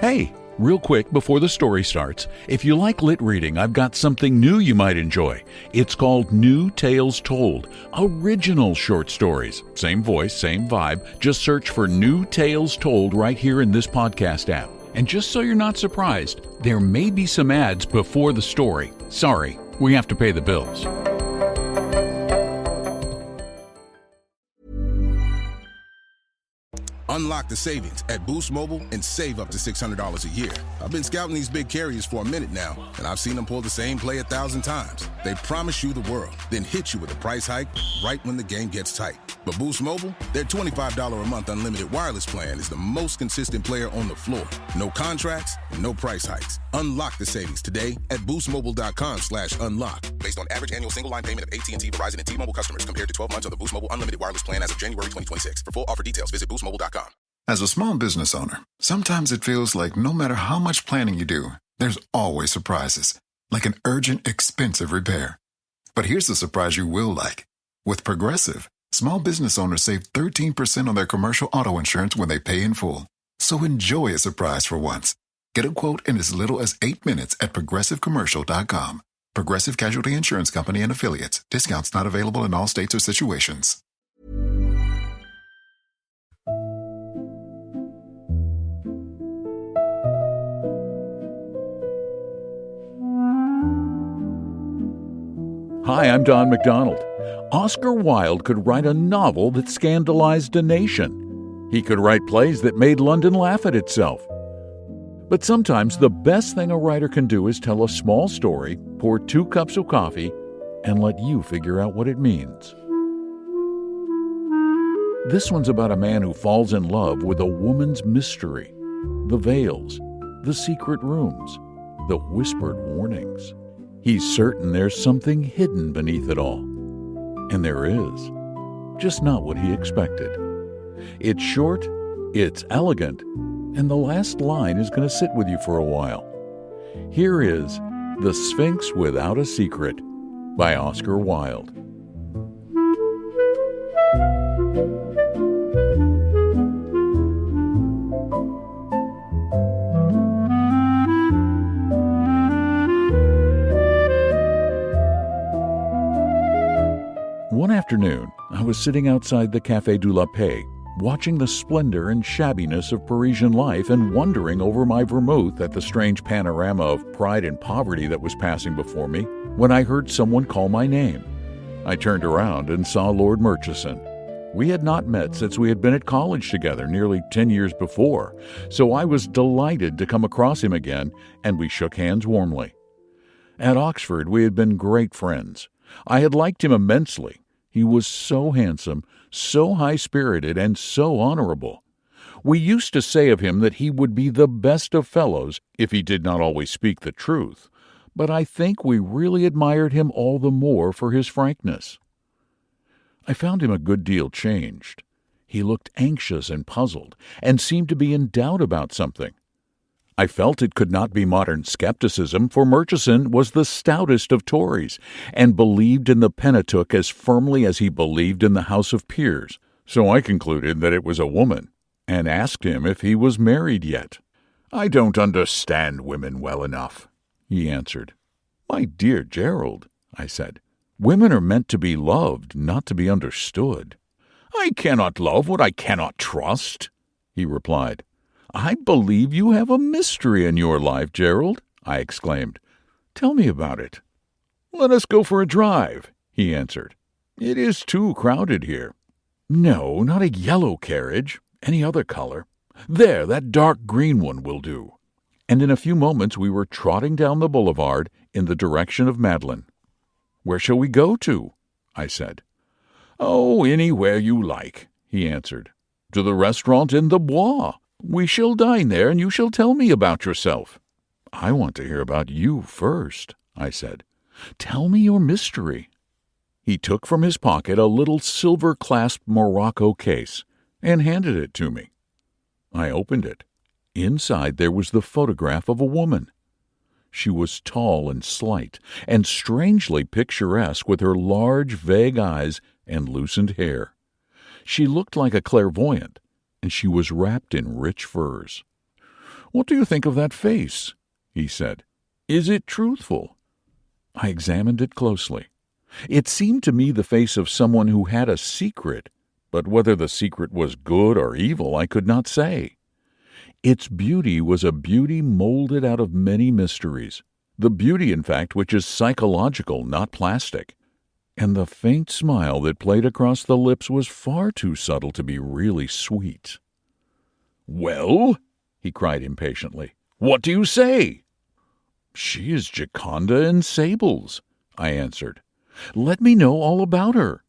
Hey, real quick before the story starts, if you like lit reading, I've got something new you might enjoy. It's called New Tales Told, original short stories. Same voice, same vibe. Just search for New Tales Told right here in this podcast app. And just so you're not surprised, there may be some ads before the story. Sorry, we have to pay the bills. Unlock the savings at Boost Mobile and save up to $600 a year. I've been scouting these big carriers for a minute now, and I've seen them pull the same play 1,000 times. They promise you the world, then hit you with a price hike right when the game gets tight. But Boost Mobile, their $25 a month unlimited wireless plan is the most consistent player on the floor. No contracts and no price hikes. Unlock the savings today at boostmobile.com/unlock. Based on average annual single line payment of AT&T, Verizon, and T-Mobile customers compared to 12 months on the Boost Mobile unlimited wireless plan as of January 2026. For full offer details, visit boostmobile.com. As a small business owner, sometimes it feels like no matter how much planning you do, there's always surprises, like an urgent, expensive repair. But here's the surprise you will like. With Progressive, small business owners save 13% on their commercial auto insurance when they pay in full. So enjoy a surprise for once. Get a quote in as little as 8 minutes at progressivecommercial.com. Progressive Casualty Insurance Company and Affiliates. Discounts not available in all states or situations. Hi, I'm Don McDonald. Oscar Wilde could write a novel that scandalized a nation. He could write plays that made London laugh at itself. But sometimes the best thing a writer can do is tell a small story, pour 2 cups of coffee, and let you figure out what it means. This one's about a man who falls in love with a woman's mystery, the veils, the secret rooms, the whispered warnings. He's certain there's something hidden beneath it all. And there is. Just not what he expected. It's short, it's elegant, and the last line is going to sit with you for a while. Here is The Sphinx Without a Secret by Oscar Wilde. One afternoon, I was sitting outside the Café du La Paix, watching the splendor and shabbiness of Parisian life and wondering over my vermouth at the strange panorama of pride and poverty that was passing before me, when I heard someone call my name. I turned around and saw Lord Murchison. We had not met since we had been at college together nearly 10 years before, so I was delighted to come across him again, and we shook hands warmly. At Oxford, we had been great friends. I had liked him immensely. He was so handsome, so high-spirited, and so honorable. We used to say of him that he would be the best of fellows if he did not always speak the truth, but I think we really admired him all the more for his frankness. I found him a good deal changed. He looked anxious and puzzled, and seemed to be in doubt about something. I felt it could not be modern skepticism, for Murchison was the stoutest of Tories, and believed in the Pentateuch as firmly as he believed in the House of Peers, so I concluded that it was a woman, and asked him if he was married yet. "I don't understand women well enough," he answered. "My dear Gerald," I said, "women are meant to be loved, not to be understood." "I cannot love what I cannot trust," he replied. "I believe you have a mystery in your life, Gerald," I exclaimed. "Tell me about it." "Let us go for a drive," he answered. "It is too crowded here." "No, not a yellow carriage. Any other color. There, that dark green one will do." And in a few moments we were trotting down the boulevard in the direction of Madeleine. "Where shall we go to?" I said. "Oh, anywhere you like," he answered. "To the restaurant in the Bois. We shall dine there, and you shall tell me about yourself." "I want to hear about you first," I said. "Tell me your mystery." He took from his pocket a little silver-clasped morocco case and handed it to me. I opened it. Inside there was the photograph of a woman. She was tall and slight, and strangely picturesque with her large, vague eyes and loosened hair. She looked like a clairvoyant, and she was wrapped in rich furs. "What do you think of that face?" he said. "Is it truthful?" I examined it closely. It seemed to me the face of someone who had a secret, but whether the secret was good or evil I could not say. Its beauty was a beauty molded out of many mysteries, the beauty, in fact, which is psychological, not plastic. And the faint smile that played across the lips was far too subtle to be really sweet. "Well?" he cried impatiently. "What do you say?" "She is Gioconda in sables," I answered. "Let me know all about her."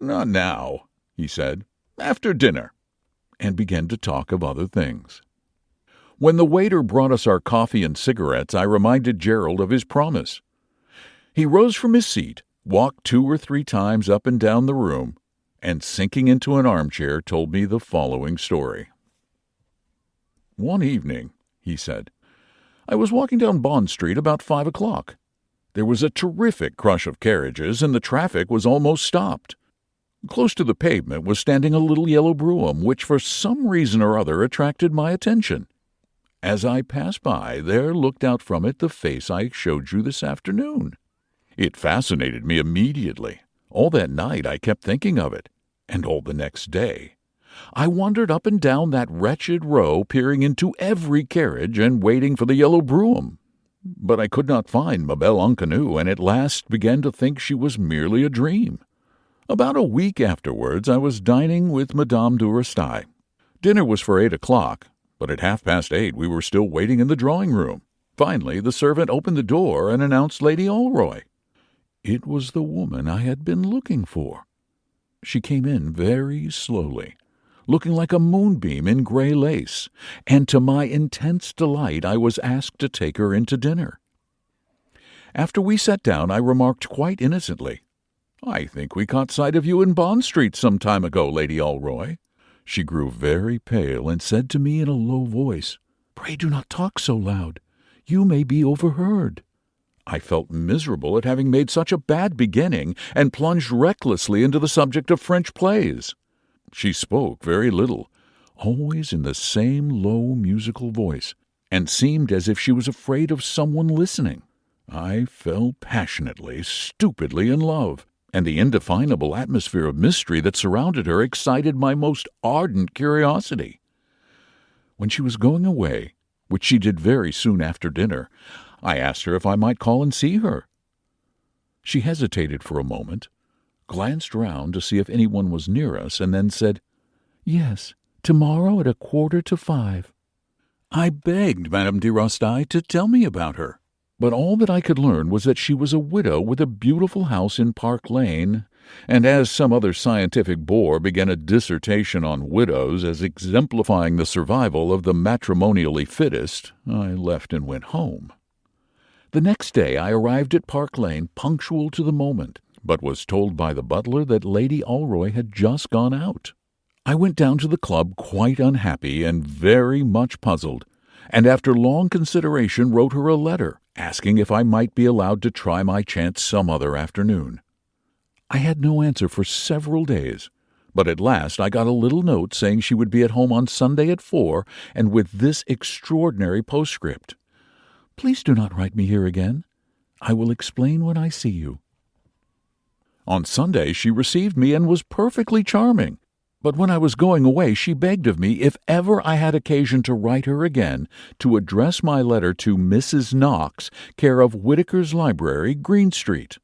"Not now," he said. "After dinner," and began to talk of other things. When the waiter brought us our coffee and cigarettes, I reminded Gerald of his promise. He rose from his seat, walked 2 or 3 times up and down the room, and sinking into an armchair told me the following story. "One evening," he said, "I was walking down Bond Street about 5 o'clock. There was a terrific crush of carriages, and the traffic was almost stopped. Close to the pavement was standing a little yellow brougham, which for some reason or other attracted my attention. As I passed by, there looked out from it the face I showed you this afternoon. It fascinated me immediately. All that night I kept thinking of it, and all the next day. I wandered up and down that wretched row, peering into every carriage and waiting for the yellow brougham. But I could not find ma belle inconnu, and at last began to think she was merely a dream. About a week afterwards I was dining with Madame du Restail. Dinner was for 8 o'clock, but at 8:30 we were still waiting in the drawing-room. Finally the servant opened the door and announced Lady Alroy. It was the woman I had been looking for. She came in very slowly, looking like a moonbeam in gray lace, and to my intense delight I was asked to take her into dinner. After we sat down I remarked quite innocently, "I think we caught sight of you in Bond Street some time ago, Lady Alroy." She grew very pale and said to me in a low voice, "Pray do not talk so loud. You may be overheard." I felt miserable at having made such a bad beginning and plunged recklessly into the subject of French plays. She spoke very little, always in the same low musical voice, and seemed as if she was afraid of someone listening. I fell passionately, stupidly in love, and the indefinable atmosphere of mystery that surrounded her excited my most ardent curiosity. When she was going away, which she did very soon after dinner, I asked her if I might call and see her. She hesitated for a moment, glanced round to see if anyone was near us, and then said, "Yes, tomorrow at 4:45. I begged Madame de Restail to tell me about her, but all that I could learn was that she was a widow with a beautiful house in Park Lane, and as some other scientific bore began a dissertation on widows as exemplifying the survival of the matrimonially fittest, I left and went home. The next day I arrived at Park Lane punctual to the moment, but was told by the butler that Lady Alroy had just gone out. I went down to the club quite unhappy and very much puzzled, and after long consideration wrote her a letter, asking if I might be allowed to try my chance some other afternoon. I had no answer for several days, but at last I got a little note saying she would be at home on Sunday at 4, and with this extraordinary postscript: "Please do not write me here again. I will explain when I see you." On Sunday she received me and was perfectly charming, but when I was going away she begged of me, if ever I had occasion to write her again, to address my letter to Mrs. Knox, care of Whitaker's Library, Green Street.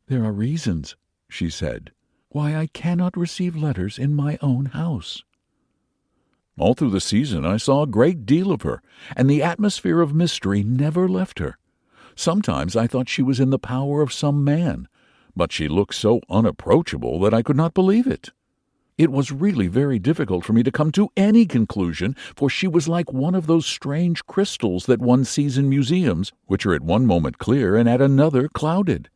"There are reasons," she said, "why I cannot receive letters in my own house." All through the season I saw a great deal of her, and the atmosphere of mystery never left her. Sometimes I thought she was in the power of some man, but she looked so unapproachable that I could not believe it. It was really very difficult for me to come to any conclusion, for she was like one of those strange crystals that one sees in museums, which are at one moment clear and at another clouded.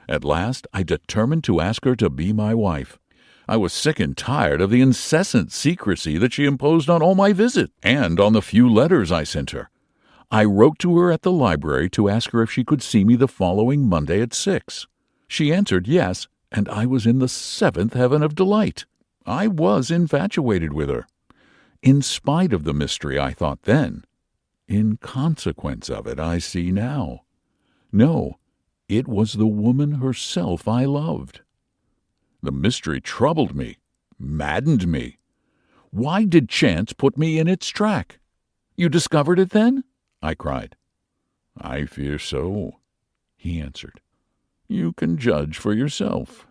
At last I determined to ask her to be my wife. I was sick and tired of the incessant secrecy that she imposed on all my visits, and on the few letters I sent her. I wrote to her at the library to ask her if she could see me the following Monday at 6. She answered yes, and I was in the 7th heaven of delight. I was infatuated with her. In spite of the mystery, I thought then, In consequence of it, I see now. No, it was the woman herself I loved. The mystery troubled me, maddened me. Why did chance put me in its track? You discovered it then? I cried. I fear so, he answered. You can judge for yourself.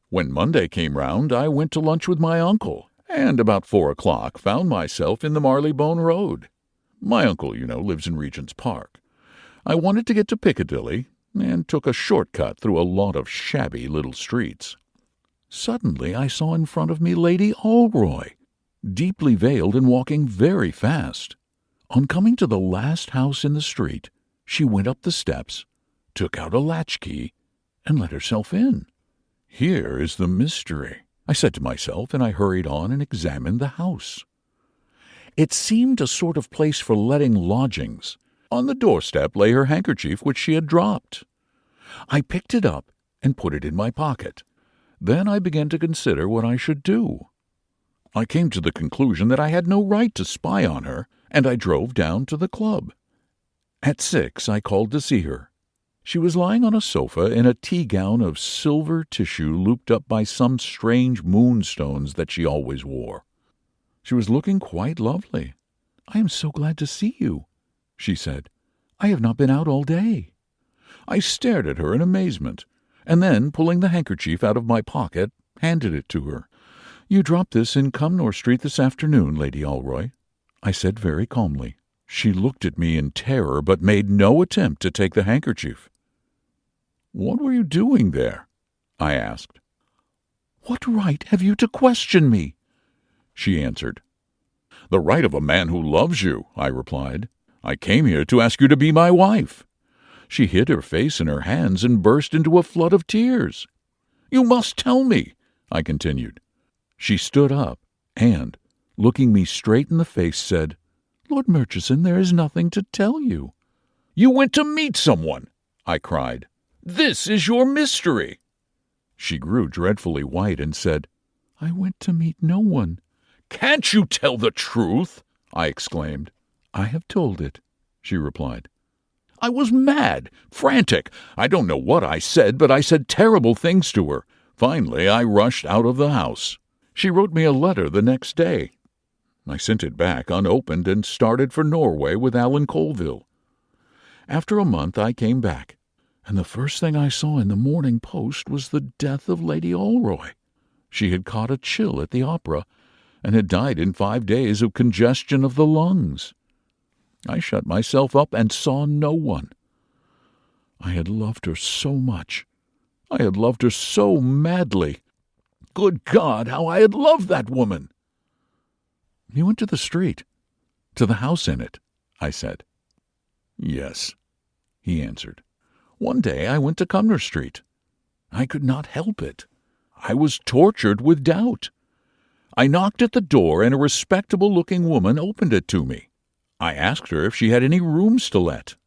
When Monday came round, I went to lunch with my uncle, and about 4 o'clock found myself in the Marylebone Road. My uncle, lives in Regent's Park. I wanted to get to Piccadilly, and took a short-cut through a lot of shabby little streets. Suddenly I saw in front of me Lady Alroy, deeply veiled and walking very fast. On coming to the last house in the street, she went up the steps, took out a latchkey, and let herself in. Here is the mystery, I said to myself, and I hurried on and examined the house. It seemed a sort of place for letting lodgings. On the doorstep lay her handkerchief, which she had dropped. I picked it up and put it in my pocket. Then I began to consider what I should do. I came to the conclusion that I had no right to spy on her, and I drove down to the club. At 6 I called to see her. She was lying on a sofa in a tea-gown of silver tissue looped up by some strange moonstones that she always wore. She was looking quite lovely. "I am so glad to see you," she said. "I have not been out all day." I stared at her in amazement, and then, pulling the handkerchief out of my pocket, handed it to her. "You dropped this in Cumnor Street this afternoon, Lady Alroy," I said very calmly. She looked at me in terror, but made no attempt to take the handkerchief. "What were you doing there?" I asked. "What right have you to question me?" she answered. "The right of a man who loves you," I replied. "I came here to ask you to be my wife." She hid her face in her hands and burst into a flood of tears. "You must tell me," I continued. She stood up and, looking me straight in the face, said, "Lord Murchison, there is nothing to tell you." "You went to meet someone," I cried. "This is your mystery." She grew dreadfully white and said, "I went to meet no one." "Can't you tell the truth?" I exclaimed. "I have told it," she replied. I was mad, frantic. I don't know what I said, but I said terrible things to her. Finally, I rushed out of the house. She wrote me a letter the next day. I sent it back unopened and started for Norway with Alan Colville. After a month I came back, and the first thing I saw in the Morning Post was the death of Lady Alroy. She had caught a chill at the opera, and had died in 5 days of congestion of the lungs. I shut myself up and saw no one. I had loved her so much. I had loved her so madly. Good God, how I had loved that woman! "You went to the street, to the house in it," I said. "Yes," he answered. "One day I went to Cumnor Street. I could not help it. I was tortured with doubt. I knocked at the door, and a respectable-looking woman opened it to me. I asked her if she had any rooms to let.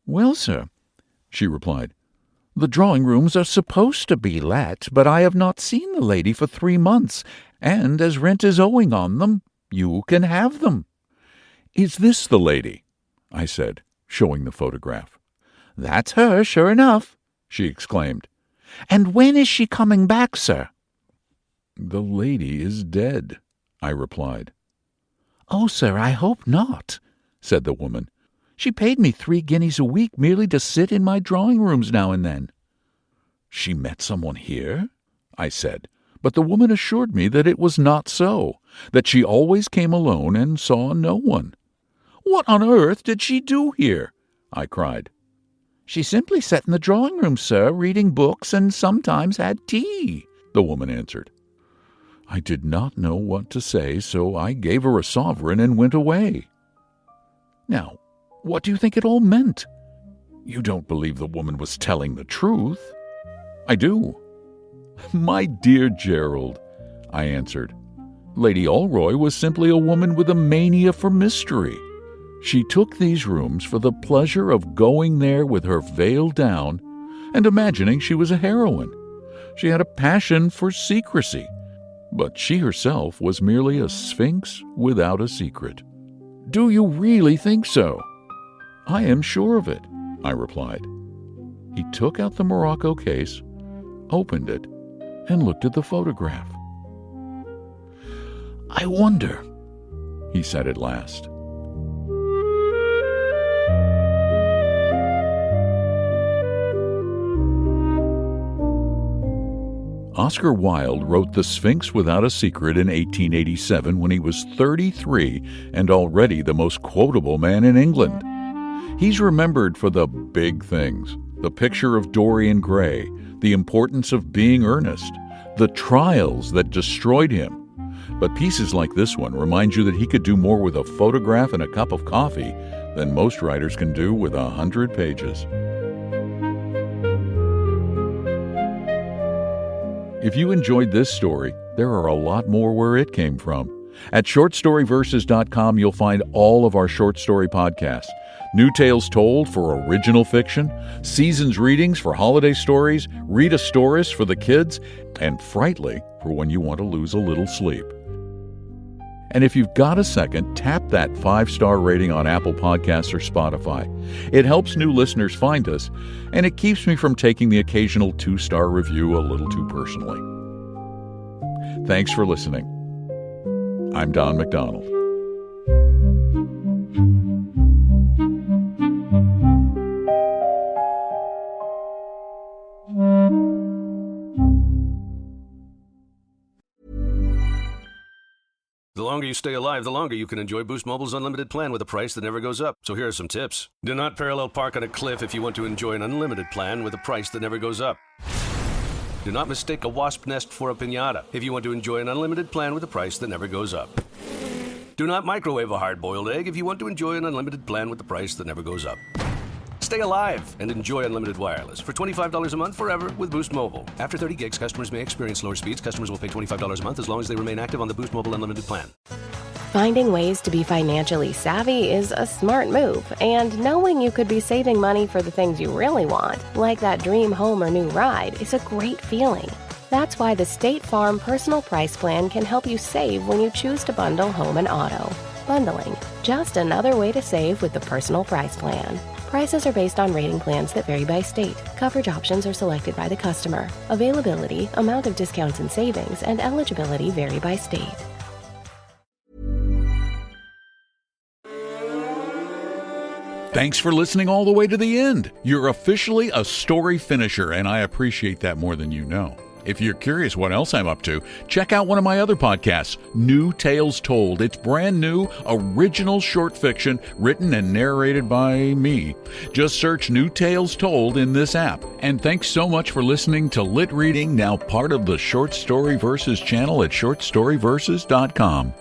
"Well, sir," she replied, "the drawing-rooms are supposed to be let, but I have not seen the lady for 3 months, and as rent is owing on them, you can have them." "Is this the lady?" I said, showing the photograph. "That's her, sure enough," she exclaimed. "And when is she coming back, sir?" "The lady is dead," I replied. "Oh, sir, I hope not," said the woman. "She paid me 3 guineas a week merely to sit in my drawing-rooms now and then." "She met someone here?" I said, but the woman assured me that it was not so, that she always came alone and saw no one. "What on earth did she do here?" I cried. "She simply sat in the drawing-room, sir, reading books, and sometimes had tea," the woman answered. I did not know what to say, so I gave her a sovereign and went away. Now, what do you think it all meant? You don't believe the woman was telling the truth? I do. "My dear Gerald," I answered, "Lady Alroy was simply a woman with a mania for mystery. She took these rooms for the pleasure of going there with her veil down and imagining she was a heroine. She had a passion for secrecy, but she herself was merely a sphinx without a secret. Do you really think so?" "I am sure of it," I replied. He took out the Morocco case, opened it, and looked at the photograph. "I wonder," he said at last. Oscar Wilde wrote The Sphinx Without a Secret in 1887 when he was 33 and already the most quotable man in England. He's remembered for the big things: the Picture of Dorian Gray, the Importance of Being Earnest, the trials that destroyed him. But pieces like this one remind you that he could do more with a photograph and a cup of coffee than most writers can do with 100 pages. If you enjoyed this story, there are a lot more where it came from. At shortstoryverses.com, you'll find all of our short story podcasts. New Tales Told for original fiction, seasons readings for holiday stories, Read a Stories for the kids, and Frightly for when you want to lose a little sleep. And if you've got a second, tap that 5-star rating on Apple Podcasts or Spotify. It helps new listeners find us, and it keeps me from taking the occasional 2-star review a little too personally. Thanks for listening. I'm Don McDonald. The longer you stay alive, the longer you can enjoy Boost Mobile's unlimited plan with a price that never goes up. So here are some tips. Do not parallel park on a cliff if you want to enjoy an unlimited plan with a price that never goes up. Do not mistake a wasp nest for a piñata if you want to enjoy an unlimited plan with a price that never goes up. Do not microwave a hard-boiled egg if you want to enjoy an unlimited plan with the price that never goes up. Stay alive and enjoy unlimited wireless for $25 a month forever with Boost Mobile. After 30 gigs, customers may experience slower speeds. Customers will pay $25 a month as long as they remain active on the Boost Mobile Unlimited plan. Finding ways to be financially savvy is a smart move, and knowing you could be saving money for the things you really want, like that dream home or new ride, is a great feeling. That's why the State Farm Personal Price Plan can help you save when you choose to bundle home and auto. Bundling, just another way to save with the Personal Price Plan. Prices are based on rating plans that vary by state. Coverage options are selected by the customer. Availability, amount of discounts and savings, and eligibility vary by state. Thanks for listening all the way to the end. You're officially a story finisher, and I appreciate that more than you know. If you're curious what else I'm up to, check out one of my other podcasts, New Tales Told. It's brand new, original short fiction written and narrated by me. Just search New Tales Told in this app. And thanks so much for listening to LitReading, now part of the Short Story Verses channel at shortstoryverses.com.